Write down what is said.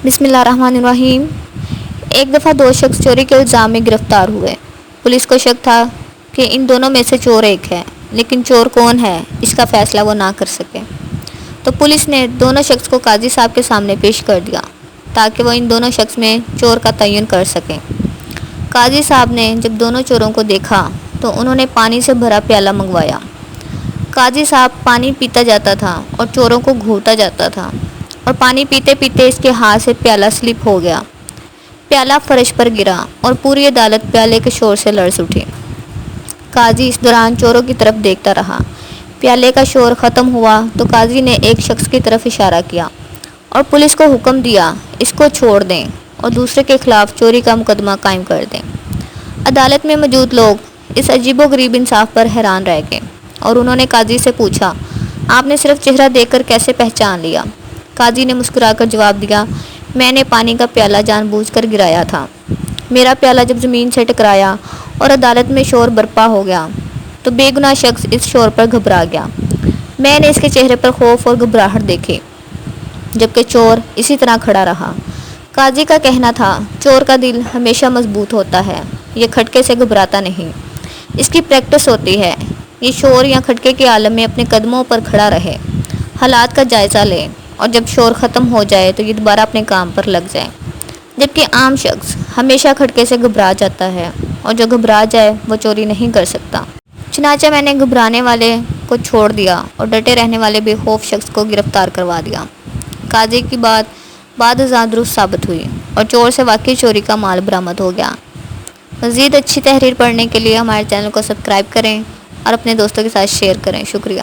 بسم اللہ الرحمن الرحیم۔ ایک دفعہ دو شخص چوری کے الزام میں گرفتار ہوئے۔ پولیس کو شک تھا کہ ان دونوں میں سے چور ایک ہے، لیکن چور کون ہے اس کا فیصلہ وہ نہ کر سکے۔ تو پولیس نے دونوں شخص کو قاضی صاحب کے سامنے پیش کر دیا تاکہ وہ ان دونوں شخص میں چور کا تعین کر سکیں۔ قاضی صاحب نے جب دونوں چوروں کو دیکھا تو انہوں نے پانی سے بھرا پیالہ منگوایا۔ قاضی صاحب پانی پیتا جاتا تھا اور چوروں کو گھورتا جاتا تھا، اور پانی پیتے پیتے اس کے ہاتھ سے پیالہ سلپ ہو گیا۔ پیالہ فرش پر گرا اور پوری عدالت پیالے کے شور سے لرز اٹھی۔ قاضی اس دوران چوروں کی طرف دیکھتا رہا۔ پیالے کا شور ختم ہوا تو قاضی نے ایک شخص کی طرف اشارہ کیا اور پولیس کو حکم دیا اس کو چھوڑ دیں اور دوسرے کے خلاف چوری کا مقدمہ قائم کر دیں۔ عدالت میں موجود لوگ اس عجیب و غریب انصاف پر حیران رہ گئے اور انہوں نے قاضی سے پوچھا، آپ نے صرف چہرہ دیکھ کر کیسے پہچان لیا؟ قاضی نے مسکرا کر جواب دیا، میں نے پانی کا پیالہ جان بوجھ کر گرایا تھا۔ میرا پیالہ جب زمین سے ٹکرایا اور عدالت میں شور برپا ہو گیا تو بے گناہ شخص اس شور پر گھبرا گیا۔ میں نے اس کے چہرے پر خوف اور گھبراہٹ دیکھی، جبکہ چور اسی طرح کھڑا رہا۔ قاضی کا کہنا تھا، چور کا دل ہمیشہ مضبوط ہوتا ہے، یہ کھٹکے سے گھبراتا نہیں، اس کی پریکٹس ہوتی ہے، یہ شور یا کھٹکے کے عالم میں اپنے قدموں پر کھڑا رہے، حالات کا جائزہ لے اور جب شور ختم ہو جائے تو یہ دوبارہ اپنے کام پر لگ جائے۔ جبکہ عام شخص ہمیشہ کھٹکے سے گھبرا جاتا ہے اور جو گھبرا جائے وہ چوری نہیں کر سکتا۔ چنانچہ میں نے گھبرانے والے کو چھوڑ دیا اور ڈٹے رہنے والے بے خوف شخص کو گرفتار کروا دیا۔ قاضی کی بات بعد ازاں درست ثابت ہوئی اور چور سے واقعی چوری کا مال برآمد ہو گیا۔ مزید اچھی تحریر پڑھنے کے لیے ہمارے چینل کو سبسکرائب کریں اور اپنے دوستوں کے ساتھ شیئر کریں۔ شکریہ۔